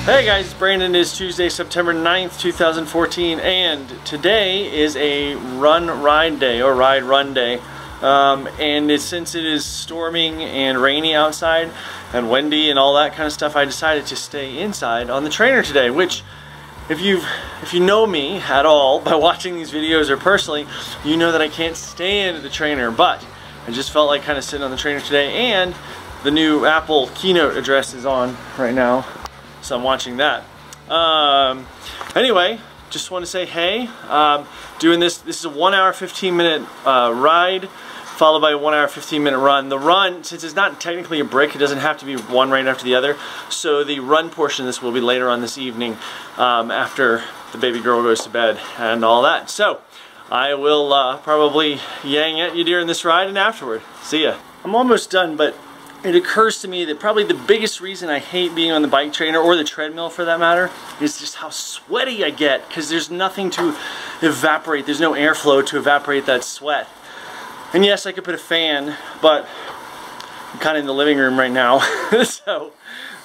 Hey guys, it's Brandon. It is Tuesday, September 9th, 2014, and today is a run-ride day, or ride-run day. Since it is storming and rainy outside, and windy and all that kind of stuff, I decided to stay inside on the trainer today, which, if you know me at all by watching these videos or personally, you know that I can't stand the trainer, but I just felt like kind of sitting on the trainer today, and the new Apple keynote address is on right now. So I'm watching that. Anyway, just want to say hey. Doing this is a 1 hour 15-minute ride followed by a 1 hour 15-minute run. The run, since it's not technically a brick, it doesn't have to be one right after the other. So the run portion of this will be later on this evening after the baby girl goes to bed and all that. So I will probably yang at you during this ride and afterward. See ya. I'm almost done, but it occurs to me that probably the biggest reason I hate being on the bike trainer, or the treadmill for that matter, is just how sweaty I get, because there's nothing to evaporate. There's no airflow to evaporate that sweat. And yes, I could put a fan, but I'm kind of in the living room right now, so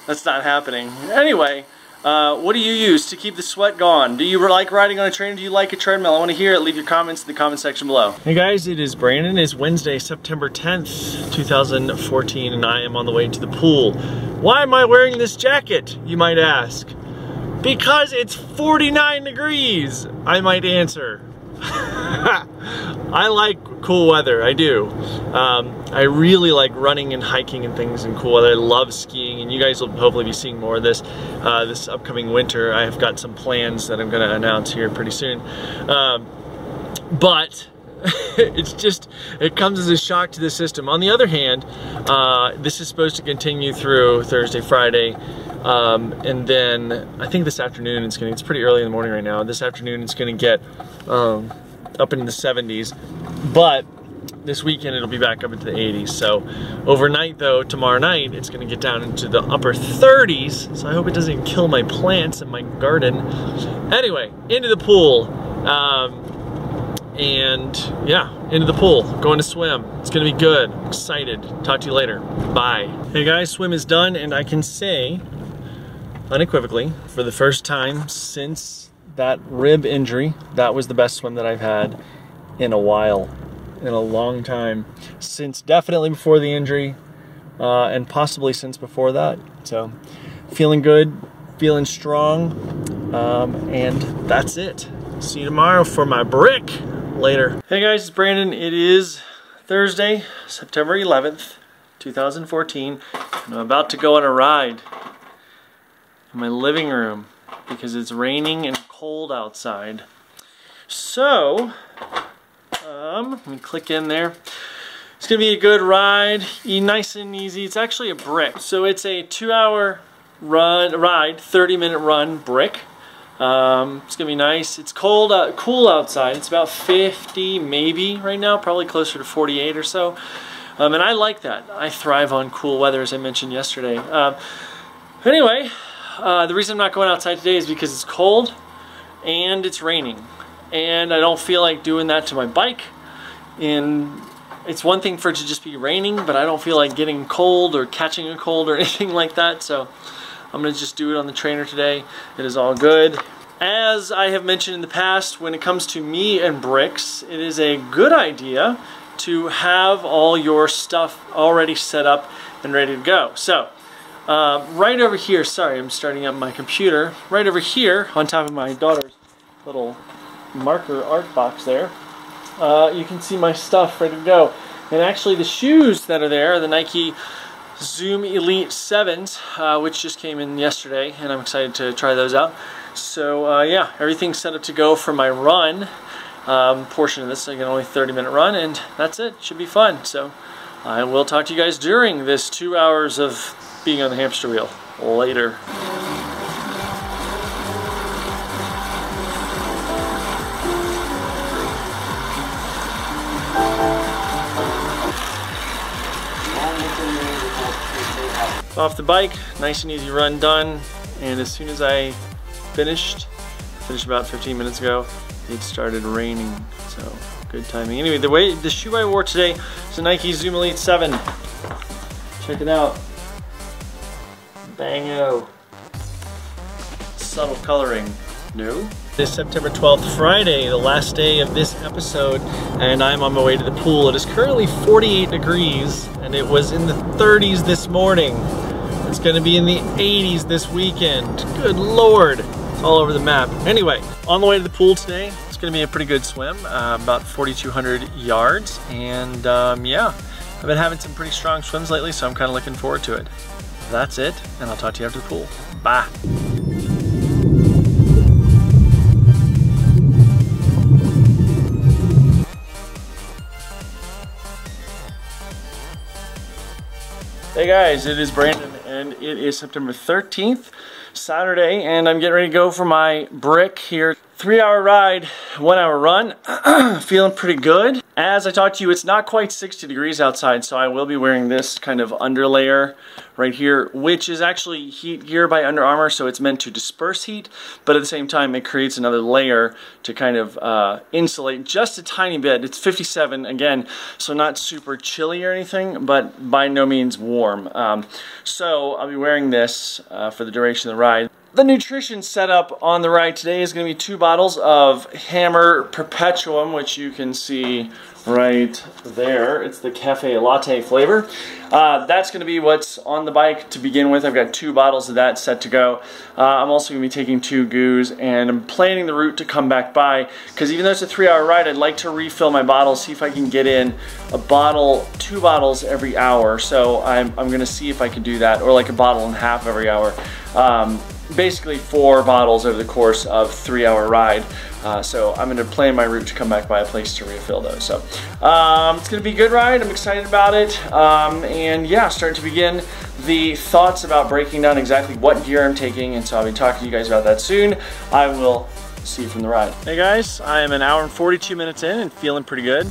that's not happening. Anyway, what do you use to keep the sweat gone? Do you like riding on a trainer? Do you like a treadmill? I want to hear it. Leave your comments in the comment section below. Hey guys, it is Brandon. It's Wednesday, September 10th, 2014, and I am on the way to the pool. Why am I wearing this jacket, you might ask? Because it's 49 degrees, I might answer. I like cool weather, I do. I really like running and hiking and things in cool weather. I love skiing, and you guys will hopefully be seeing more of this this upcoming winter. I have got some plans that I'm going to announce here pretty soon. But it comes as a shock to the system. On the other hand, this is supposed to continue through Thursday, Friday, and then I think this afternoon it's pretty early in the morning right now. This afternoon it's going to get up into the 70s, but this weekend it'll be back up into the 80s. So overnight though, tomorrow night, it's going to get down into the upper 30s, so I hope it doesn't kill my plants in my garden. Anyway, into the pool, and yeah, into the pool, going to swim. It's going to be good. I'm excited. Talk to you later. Bye. Hey guys, swim is done, and I can say unequivocally, for the first time since that rib injury, that was the best swim that I've had in a while, in a long time, since definitely before the injury, and possibly since before that. So feeling good, feeling strong, and that's it. See you tomorrow for my brick. Later. Hey guys, it's Brandon. It is Thursday, September 11th, 2014, and I'm about to go on a ride in my living room because it's raining and cold outside. So, let me click in there. It's gonna be a good ride, nice and easy. It's actually a brick, so it's a 2-hour ride, 30-minute run brick. It's gonna be nice. It's cool outside. It's about 50 maybe right now, probably closer to 48 or so. And I like that. I thrive on cool weather, as I mentioned yesterday. Anyway, the reason I'm not going outside today is because it's cold and it's raining, and I don't feel like doing that to my bike. And it's one thing for it to just be raining, but I don't feel like getting cold or catching a cold or anything like that, so I'm going to just do it on the trainer today. It is all good. As I have mentioned in the past, when it comes to me and bricks, it is a good idea to have all your stuff already set up and ready to go. So, right over here, sorry, I'm starting up my computer. Right over here, on top of my daughter's little marker art box there, you can see my stuff ready to go. And actually the shoes that are there are the Nike Zoom Elite 7s, which just came in yesterday, and I'm excited to try those out. So yeah, everything's set up to go for my run portion of this. I get only 30-minute run, and that's it. Should be fun. So I will talk to you guys during this 2 hours of being on the hamster wheel. Later. Off the bike, nice and easy run done, and as soon as I finished about 15 minutes ago, it started raining, so good timing. Anyway, the shoe I wore today is a Nike Zoom Elite 7. Check it out. Bango. subtle coloring. No. It's September 12th, Friday, the last day of this episode, and I'm on my way to the pool. It is currently 48 degrees, and it was in the 30s this morning. It's gonna be in the 80s this weekend. Good Lord, it's all over the map. Anyway, on the way to the pool today, it's gonna be a pretty good swim, about 4,200 yards, and yeah, I've been having some pretty strong swims lately, so I'm kind of looking forward to it. That's it, and I'll talk to you after the pool. Bye. Hey guys, it is Brandon and it is September 13th, Saturday, and I'm getting ready to go for my brick here. 3-hour ride, 1-hour run. Feeling pretty good. As I talk to you, it's not quite 60 degrees outside, so I will be wearing this kind of underlayer right here, which is actually heat gear by Under Armour, so it's meant to disperse heat, but at the same time it creates another layer to kind of insulate just a tiny bit. It's 57 again, so not super chilly or anything, but by no means warm. So I'll be wearing this for the duration of the ride. The nutrition setup on the ride today is going to be 2 bottles of Hammer Perpetuum, which you can see right there. It's the cafe latte flavor. That's going to be what's on the bike to begin with. I've got 2 bottles of that set to go. I'm also going to be taking 2 goos, and I'm planning the route to come back by, because even though it's a 3-hour ride, I'd like to refill my bottles, see if I can get in a bottle, 2 bottles every hour. So I'm going to see if I can do that, or like a bottle and a half every hour. Basically 4 bottles over the course of 3-hour ride. So I'm going to plan my route to come back by a place to refill those. So it's going to be a good ride. I'm excited about it. And yeah, starting to begin the thoughts about breaking down exactly what gear I'm taking. And so I'll be talking to you guys about that soon. I will see you from the ride. Hey guys, I am 1 hour and 42 minutes in and feeling pretty good.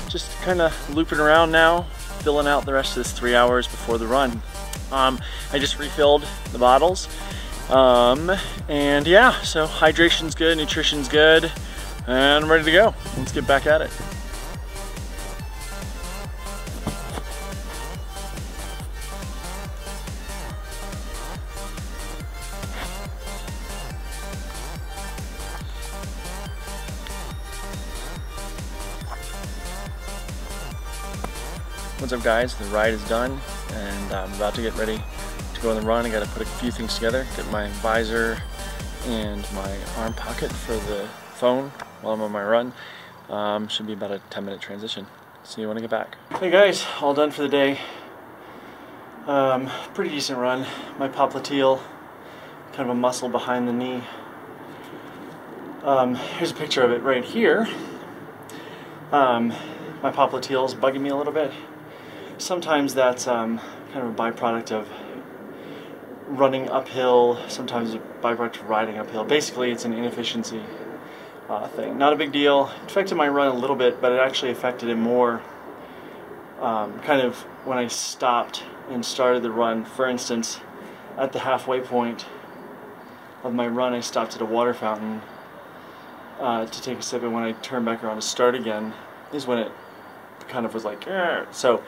Just kind of looping around now, filling out the rest of this 3 hours before the run. I just refilled the bottles, and yeah, so hydration's good, nutrition's good, and I'm ready to go. Let's get back at it. What's up guys, the ride is done and I'm about to get ready to go on the run. I gotta put a few things together, get my visor and my arm pocket for the phone while I'm on my run. Should be about a 10-minute transition. See you when I get back. Hey guys, all done for the day. Pretty decent run. My popliteal, kind of a muscle behind the knee. Here's a picture of it right here. My popliteal is bugging me a little bit. Sometimes that's kind of a byproduct of running uphill, sometimes a byproduct of riding uphill. Basically, it's an inefficiency thing. Not a big deal. It affected my run a little bit, but it actually affected it more kind of when I stopped and started the run. For instance, at the halfway point of my run, I stopped at a water fountain to take a sip, and when I turned back around to start again is when it kind of was like, "Argh." So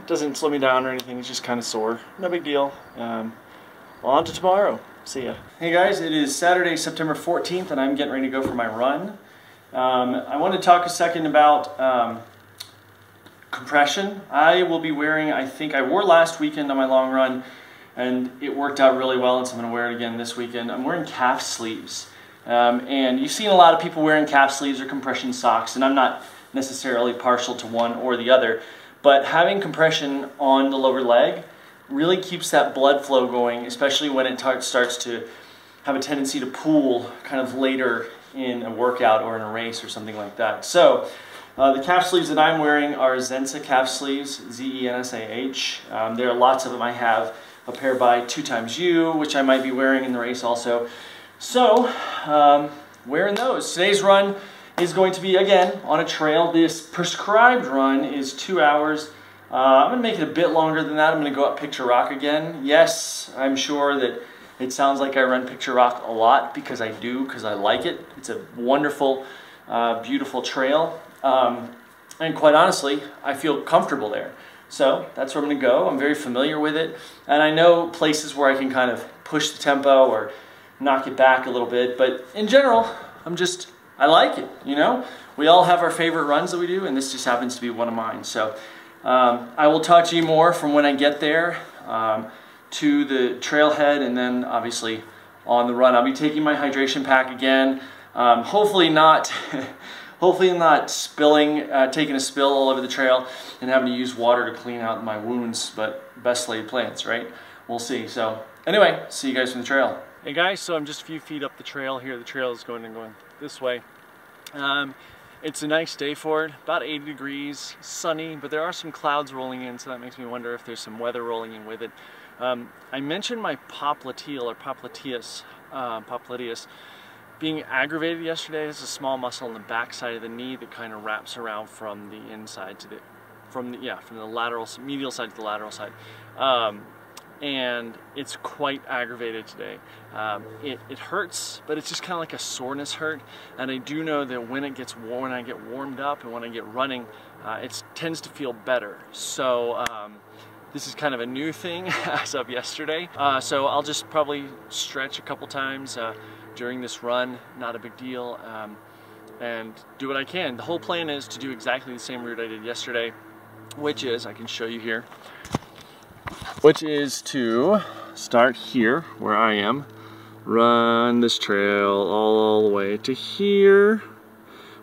doesn't slow me down or anything, it's just kind of sore. No big deal. On to tomorrow. See ya. Hey guys, it is Saturday, September 14th, and I'm getting ready to go for my run. I want to talk a second about compression. I will be wearing, I think I wore last weekend on my long run, and it worked out really well, and so I'm going to wear it again this weekend. I'm wearing calf sleeves. And you've seen a lot of people wearing calf sleeves or compression socks, and I'm not necessarily partial to one or the other, but having compression on the lower leg really keeps that blood flow going, especially when it starts to have a tendency to pool kind of later in a workout or in a race or something like that. So the calf sleeves that I'm wearing are Zensa calf sleeves, Z-E-N-S-A-H. There are lots of them. I have a pair by 2XU, which I might be wearing in the race also. So wearing those. Today's run is going to be, again, on a trail. This prescribed run is 2 hours. I'm going to make it a bit longer than that. I'm going to go up Picture Rock again. Yes, I'm sure that it sounds like I run Picture Rock a lot, because I do, because I like it. It's a wonderful, beautiful trail. And quite honestly, I feel comfortable there. So that's where I'm gonna go. I'm very familiar with it. And I know places where I can kind of push the tempo or knock it back a little bit. But in general, I like it, you know? We all have our favorite runs that we do, and this just happens to be one of mine. So I will talk to you more from when I get there to the trailhead, and then obviously on the run. I'll be taking my hydration pack again. Hopefully not spilling, taking a spill all over the trail and having to use water to clean out my wounds, but best laid plans, right? We'll see. So anyway, see you guys from the trail. Hey guys, so I'm just a few feet up the trail here. The trail is going this way. It's a nice day for it, about 80 degrees, sunny, but there are some clouds rolling in, so that makes me wonder if there's some weather rolling in with it. I mentioned my popliteal or popliteus being aggravated yesterday. It's a small muscle on the back side of the knee that kind of wraps around from the inside to from the lateral, medial side to the lateral side. And it's quite aggravated today. It hurts, but it's just kind of like a soreness hurt. And I do know that when I get warmed up and when I get running, it tends to feel better. So this is kind of a new thing as of yesterday. So I'll just probably stretch a couple times during this run, not a big deal, and do what I can. The whole plan is to do exactly the same route I did yesterday, which is, I can show you here, which is to start here where I am, run this trail all the way to here,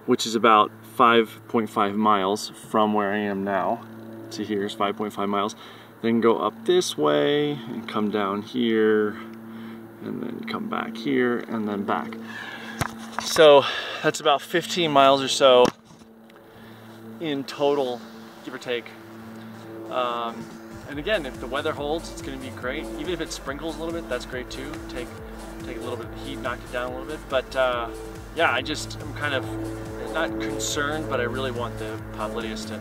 which is about 5.5 miles from where I am now to here is 5.5 miles. Then go up this way and come down here and then come back here and then back. So that's about 15 miles or so in total, give or take. And again, if the weather holds, it's going to be great. Even if it sprinkles a little bit, that's great too. Take a little bit of the heat, knock it down a little bit. But yeah, I'm kind of not concerned, but I really want the popliteus to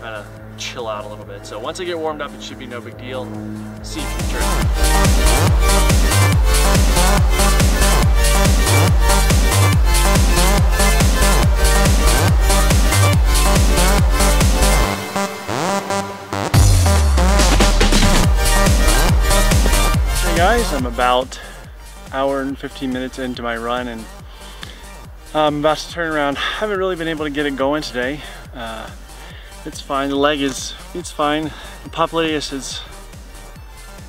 kind of chill out a little bit. So once I get warmed up, it should be no big deal. See you for the trip. Guys, I'm about an hour and 15 minutes into my run, and I'm about to turn around. I haven't really been able to get it going today. It's fine. The leg it's fine. The popliteus is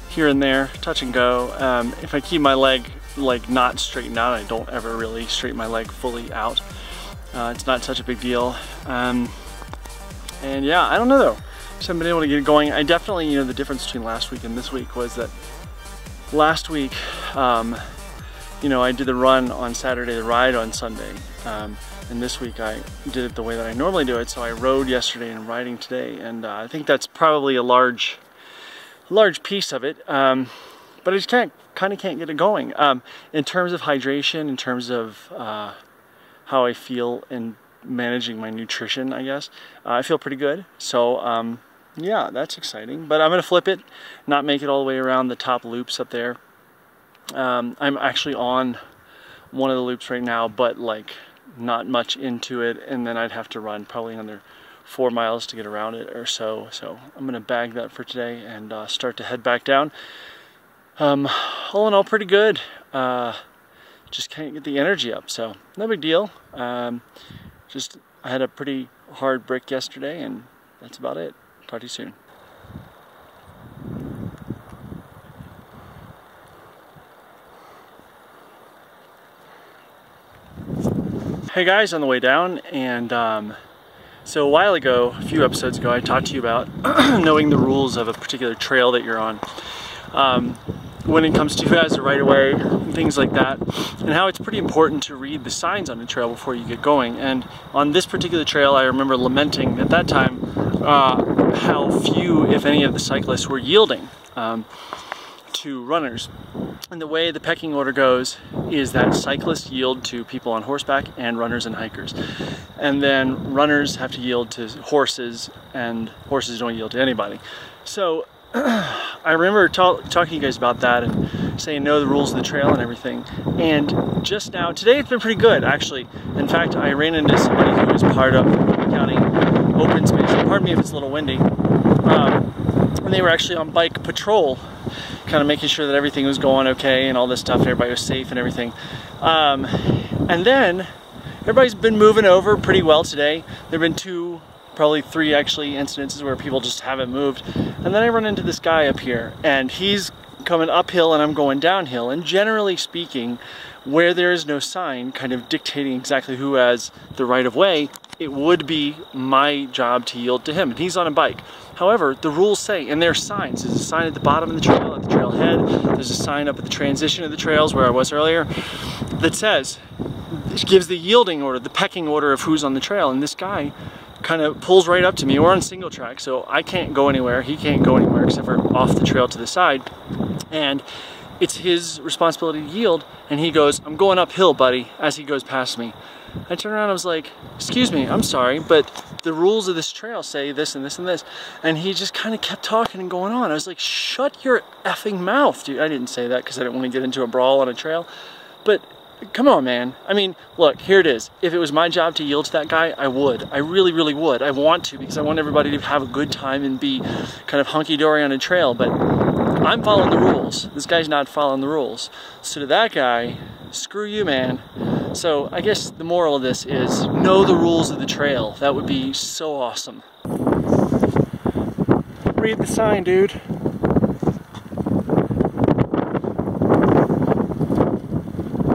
here and there, touch and go. If I keep my leg like not straightened out, I don't ever really straighten my leg fully out. It's not such a big deal. And yeah, I don't know though. Just haven't been able to get it going. I definitely, you know, the difference between last week and this week was that last week, you know, I did the run on Saturday, the ride on Sunday, and this week I did it the way that I normally do it. So I rode yesterday and riding today, and I think that's probably a large piece of it. But I just kind of can't get it going. In terms of hydration, in terms of how I feel in managing my nutrition, I guess I feel pretty good. So. Yeah, that's exciting, but I'm gonna flip it, not make it all the way around the top loops up there. I'm actually on one of the loops right now, but like not much into it, and then I'd have to run probably another 4 miles to get around it or so. So I'm gonna bag that for today and start to head back down. All in all, pretty good. Just can't get the energy up, so no big deal. Just I had a pretty hard brick yesterday, and that's about it. Talk to you soon. Hey guys, on the way down, and so a while ago, a few episodes ago, I talked to you about knowing the rules of a particular trail that you're on. When it comes to as a right of way, things like that, and how it's pretty important to read the signs on the trail before you get going. And on this particular trail, I remember lamenting at that time how few, if any, of the cyclists were yielding to runners. And the way the pecking order goes is that cyclists yield to people on horseback and runners and hikers. And then runners have to yield to horses, and horses don't yield to anybody. So I remember talking to you guys about that and saying know the rules of the trail and everything. And just now, today it's been pretty good actually. In fact, I ran into somebody who was part of County open space. Pardon me if it's a little windy. And they were actually on bike patrol, kind of making sure that everything was going okay and all this stuff, and everybody was safe and everything. And then everybody's been moving over pretty well today. There have been 2, probably 3 actually incidences where people just haven't moved. And then I run into this guy up here, and he's coming uphill and I'm going downhill. And generally speaking, where there is no sign kind of dictating exactly who has the right of way, it would be my job to yield to him, and he's on a bike. However, the rules say, and there's signs. There's a sign at the bottom of the trail, at the trailhead. There's a sign up at the transition of the trails where I was earlier that says, it gives the yielding order, the pecking order of who's on the trail. And this guy kind of pulls right up to me. We're on single track, so I can't go anywhere. He can't go anywhere except for off the trail to the side. And it's his responsibility to yield. And he goes, "I'm going uphill, buddy," as he goes past me. I turned around, I was like, "Excuse me, I'm sorry, but the rules of this trail say this and this and this." And he just kind of kept talking and going on. I was like, "Shut your effing mouth, dude." I didn't say that because I didn't want to get into a brawl on a trail. But come on, man. I mean, look, here it is. If it was my job to yield to that guy, I would. I really, really would. I want to, because I want everybody to have a good time and be kind of hunky-dory on a trail. But I'm following the rules. This guy's not following the rules. So to that guy, screw you, man. So I guess the moral of this is know the rules of the trail. That would be so awesome. Read the sign, dude.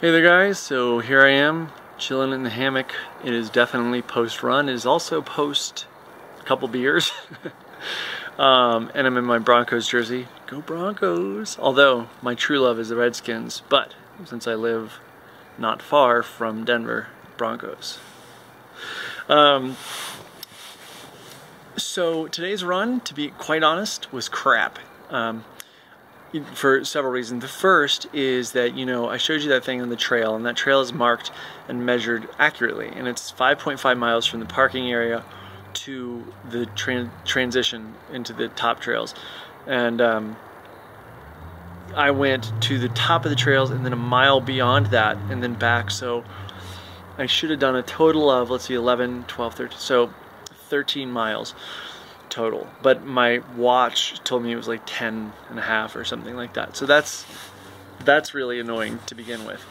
Hey there, guys. So here I am, chilling in the hammock. It is definitely post-run. It is also post a couple beers. And I'm in my Broncos jersey. Go Broncos! Although my true love is the Redskins, but since I live not far from Denver, Broncos. So today's run, to be quite honest, was crap. For several reasons. The first is that, you know, I showed you that thing on the trail, and that trail is marked and measured accurately, and it's 5.5 miles from the parking area to the transition into the top trails. And I went to the top of the trails and then a mile beyond that and then back, so I should have done a total of, let's see, 11, 12, 13, so 13 miles total. But my watch told me it was like 10 and a half or something like that. So that's really annoying to begin with.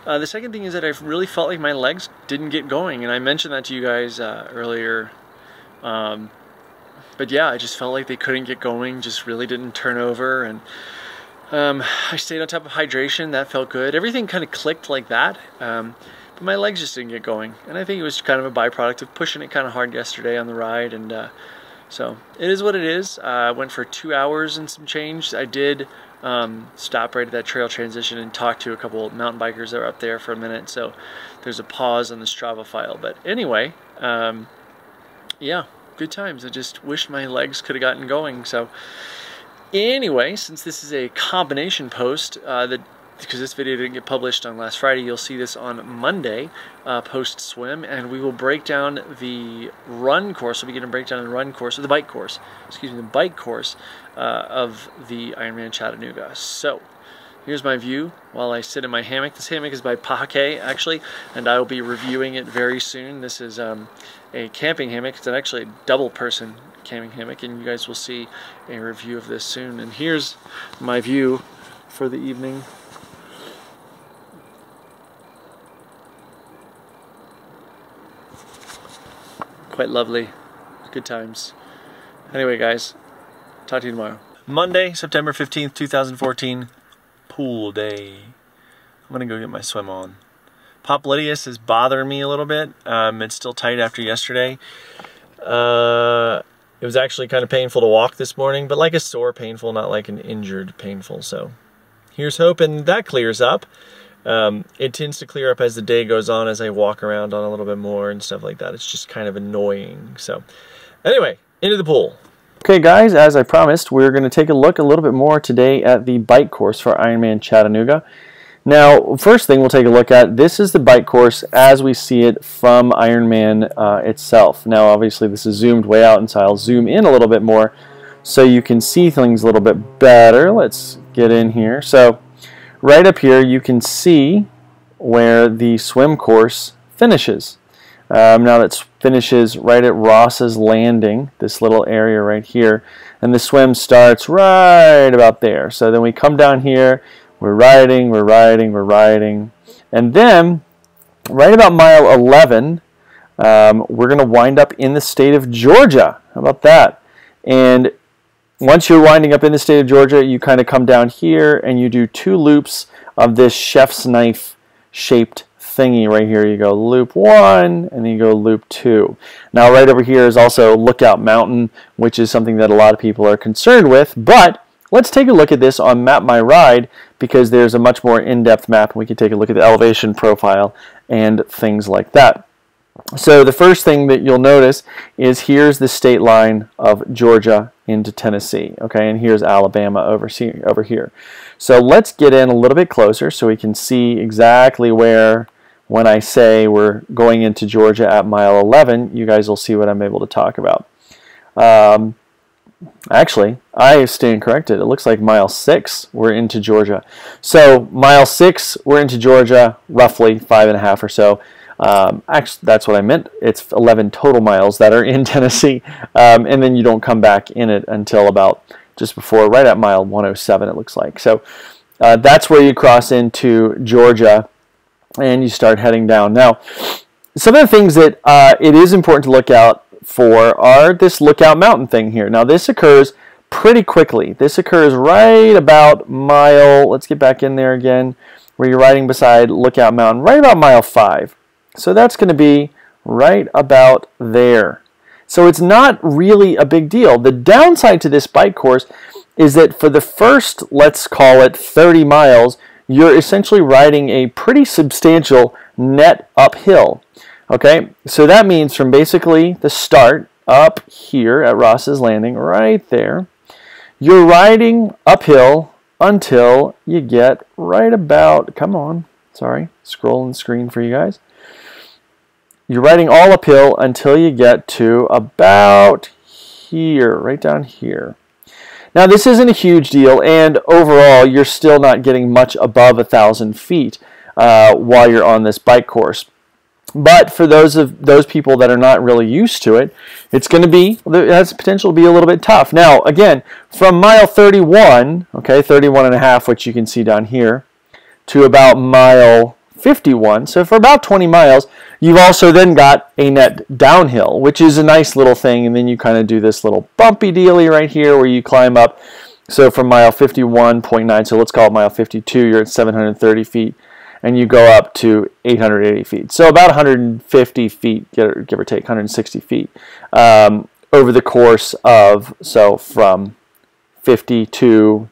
The second thing is that I really felt like my legs didn't get going, and I mentioned that to you guys earlier. But yeah, I just felt like they couldn't get going, just really didn't turn over, and I stayed on top of hydration. That felt good. Everything kind of clicked like that, but my legs just didn't get going, and I think it was kind of a byproduct of pushing it kind of hard yesterday on the ride, and so it is what it is. I went for 2 hours and some change. I did stop right at that trail transition and talk to a couple of mountain bikers that were up there for a minute, so there's a pause on the Strava file. But anyway, yeah, good times. I just wish my legs could have gotten going. So anyway, since this is a combination post, because this video didn't get published on last Friday, you'll see this on Monday, post-swim, and we will break down the run course. We'll begin to break down the run course, or the bike course, excuse me, the bike course of the Ironman Chattanooga. So here's my view while I sit in my hammock. This hammock is by Pahake, actually, and I will be reviewing it very soon. This is a camping hammock. It's actually a double-person camping hammock, and you guys will see a review of this soon. And here's my view for the evening. Quite lovely. Good times. Anyway, guys, talk to you tomorrow. Monday, September 15th, 2014, pool day. I'm gonna go get my swim on. Popliteus is bothering me a little bit. It's still tight after yesterday. It was actually kind of painful to walk this morning, but like a sore painful, not like an injured painful. So here's hoping that clears up. It tends to clear up as the day goes on, as I walk around on a little bit more and stuff like that. It's just kind of annoying. So anyway, into the pool. Okay guys, as I promised, we're going to take a look a little bit more today at the bike course for Ironman Chattanooga. Now, first thing we'll take a look at, this is the bike course as we see it from Ironman itself. Now obviously this is zoomed way out, and so I'll zoom in a little bit more so you can see things a little bit better. Let's get in here. So right up here you can see where the swim course finishes. Now that's finishes right at Ross's Landing, this little area right here, and the swim starts right about there. So then we come down here, we're riding, and then right about mile 11, we're going to wind up in the state of Georgia. How about that? And once you're winding up in the state of Georgia, you kind of come down here and you do 2 loops of this chef's knife shaped thingy right here. You go loop 1 and then you go loop 2. Now right over here is also Lookout Mountain, which is something that a lot of people are concerned with, but let's take a look at this on Map My Ride because there's a much more in-depth map and we can take a look at the elevation profile and things like that. So the first thing that you'll notice is here's the state line of Georgia into Tennessee, okay, and here's Alabama over here. So let's get in a little bit closer so we can see exactly where, when I say we're going into Georgia at mile 11, you guys will see what I'm able to talk about. Actually, I stand corrected. It looks like mile 6 we're into Georgia. So mile 6 we're into Georgia, roughly 5.5 or so. Actually, that's what I meant. It's 11 total miles that are in Tennessee, and then you don't come back in it until about just before, right at mile 107 it looks like. So that's where you cross into Georgia and you start heading down. Now, some of the things that it is important to look out for are this Lookout Mountain thing here. Now, this occurs pretty quickly. This occurs right about mile, let's get back in there again, where you're riding beside Lookout Mountain, right about mile 5. So that's going to be right about there. So it's not really a big deal. The downside to this bike course is that for the first, let's call it 30 miles, you're essentially riding a pretty substantial net uphill. Okay, so that means from basically the start up here at Ross's Landing, right there, you're riding uphill until you get right about, come on, sorry, scrolling the screen for you guys. You're riding all uphill until you get to about here, right down here. Now, this isn't a huge deal, and overall, you're still not getting much above 1,000 feet while you're on this bike course. But for those people that are not really used to it, it's going to be, it has the potential to be a little bit tough. Now, again, from mile 31, okay, 31.5, which you can see down here, to about mile 51, so for about 20 miles, you've also then got a net downhill, which is a nice little thing, and then you kind of do this little bumpy dealy right here where you climb up. So from mile 51.9, so let's call it mile 52, you're at 730 feet, and you go up to 880 feet. So about 150 feet, give or take, 160 feet over the course of, so from 52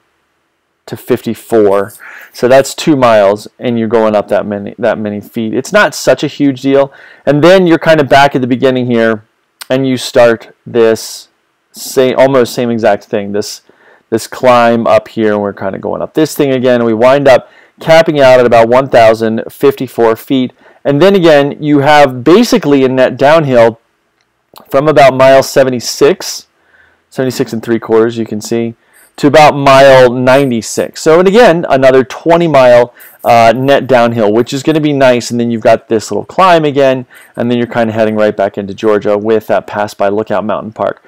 to 54. So that's 2 miles, and you're going up that many feet. It's not such a huge deal. And then you're kind of back at the beginning here, and you start this almost same exact thing, this climb up here, and we're kind of going up this thing again, and we wind up capping out at about 1,054 feet. And then again, you have basically a net downhill from about mile 76 3/4, you can see, to about mile 96. So, and again, another 20-mile net downhill, which is going to be nice. And then you've got this little climb again, and then you're kind of heading right back into Georgia with that pass by Lookout Mountain Park.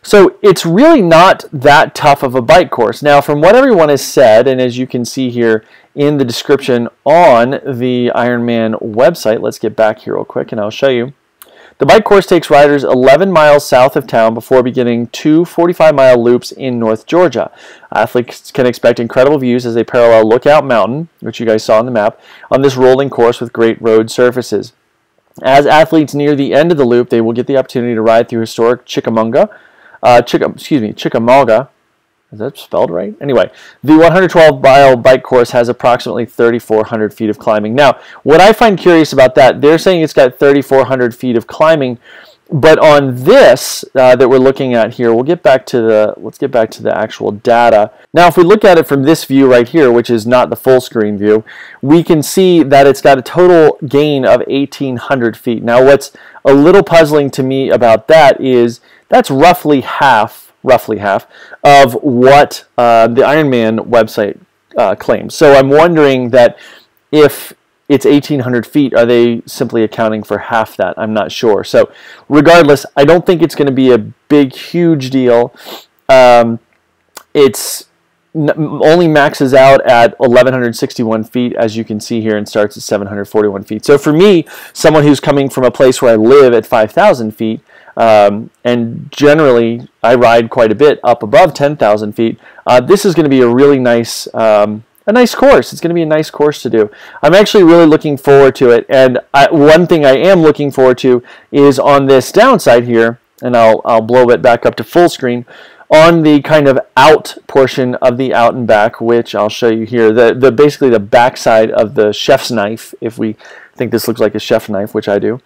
So it's really not that tough of a bike course. Now, from what everyone has said, and as you can see here in the description on the Ironman website, let's get back here real quick and I'll show you. The bike course takes riders 11 miles south of town before beginning 2 45-mile loops in North Georgia. Athletes can expect incredible views as they parallel Lookout Mountain, which you guys saw on the map, on this rolling course with great road surfaces. As athletes near the end of the loop, they will get the opportunity to ride through historic Chickamauga. Is that spelled right? Anyway, the 112-mile bike course has approximately 3,400 feet of climbing. Now, what I find curious about that, they're saying it's got 3,400 feet of climbing, but on this that we're looking at here, let's get back to the actual data. Now, if we look at it from this view right here, which is not the full screen view, we can see that it's got a total gain of 1,800 feet. Now, what's a little puzzling to me about that is that's roughly half of what the Ironman website claims. So I'm wondering that if it's 1,800 feet. Are they simply accounting for half that? I'm not sure. So regardless, I don't think it's going to be a big, huge deal. It's only maxes out at 1,161 feet, as you can see here, and starts at 741 feet. So for me, someone who's coming from a place where I live at 5,000 feet, and generally I ride quite a bit up above 10,000 feet, this is going to be a really nice course. It's going to be a nice course to do. I'm actually really looking forward to it, and one thing I am looking forward to is on this downside here, and I'll blow it back up to full screen, on the kind of out portion of the out and back, which I'll show you here, basically the back side of the chef's knife, if we think this looks like a chef's knife, which I do.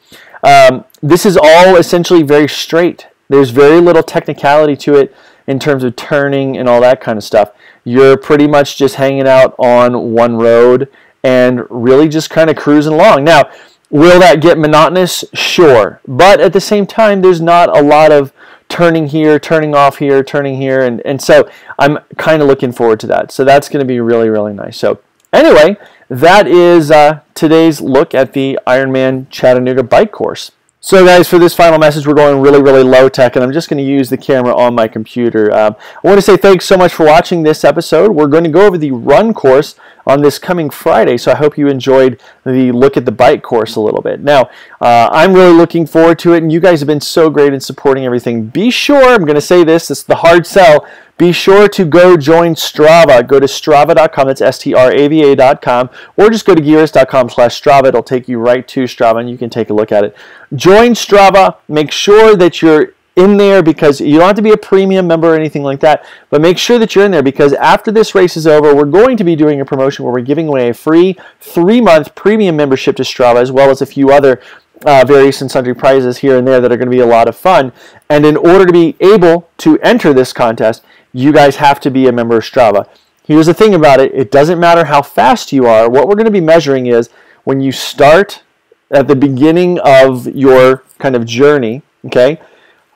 This is all essentially very straight. There's very little technicality to it in terms of turning and all that kind of stuff. You're pretty much just hanging out on one road and really just kind of cruising along. Now, will that get monotonous? Sure. But at the same time, there's not a lot of turning here, turning off here, turning here, and so I'm kind of looking forward to that. So that's going to be really, really nice. So anyway, that is today's look at the Ironman Chattanooga bike course. So guys, for this final message, we're going really, really low tech, and I'm just going to use the camera on my computer. I want to say thanks so much for watching this episode. We're going to go over the run course on this coming Friday, so I hope you enjoyed the look at the bike course a little bit. Now, I'm really looking forward to it, and you guys have been so great in supporting everything. Be sure, I'm going to say this is the hard sell, be sure to go join Strava. Go to strava.com, that's strava.com, or just go to gearist.com/Strava. It'll take you right to Strava, and you can take a look at it. Join Strava. Make sure that you're in there, because you don't have to be a premium member or anything like that, but make sure that you're in there, because after this race is over, we're going to be doing a promotion where we're giving away a free 3-month premium membership to Strava, as well as a few other various and sundry prizes here and there that are going to be a lot of fun. And in order to be able to enter this contest, you guys have to be a member of Strava. Here's the thing about it. It doesn't matter how fast you are. What we're going to be measuring is when you start at the beginning of your kind of journey, okay,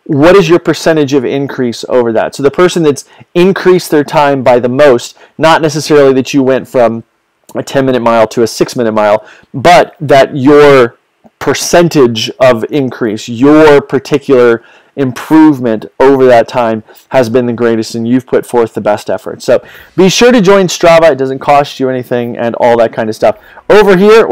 what is your percentage of increase over that? So the person that's increased their time by the most, not necessarily that you went from a 10-minute mile to a 6-minute mile, but that your percentage of increase, your particular improvement over that time has been the greatest, and you've put forth the best effort. So be sure to join Strava. It doesn't cost you anything, and all that kind of stuff. Over here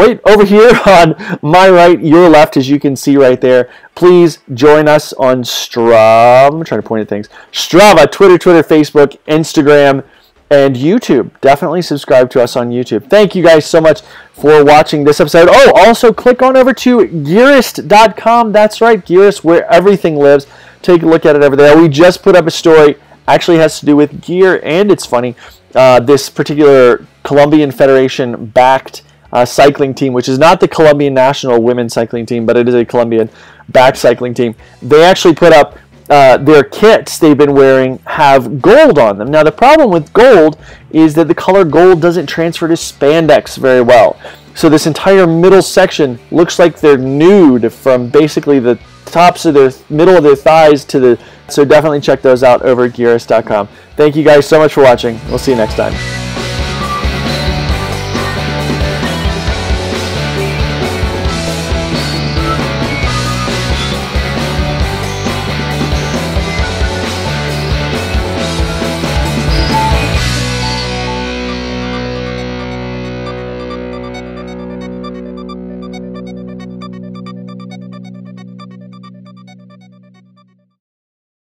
on my right, your left, as you can see right there, please join us on Strava. I'm trying to point at things. Strava, Twitter, Facebook, Instagram, and YouTube. Definitely subscribe to us on YouTube. Thank you guys so much for watching this episode. Oh, also click on over to Gearist.com. That's right, Gearist, where everything lives. Take a look at it over there. We just put up a story. Actually has to do with gear, and it's funny. This particular Colombian Federation backed cycling team, which is not the Colombian national women's cycling team, but it is a Colombian backed cycling team. They actually put up their kits they've been wearing have gold on them. Now the problem with gold is that the color gold doesn't transfer to spandex very well. So this entire middle section looks like they're nude from basically the tops of their middle of their thighs to the. So definitely check those out over at Gearist.com. Thank you guys so much for watching. We'll see you next time.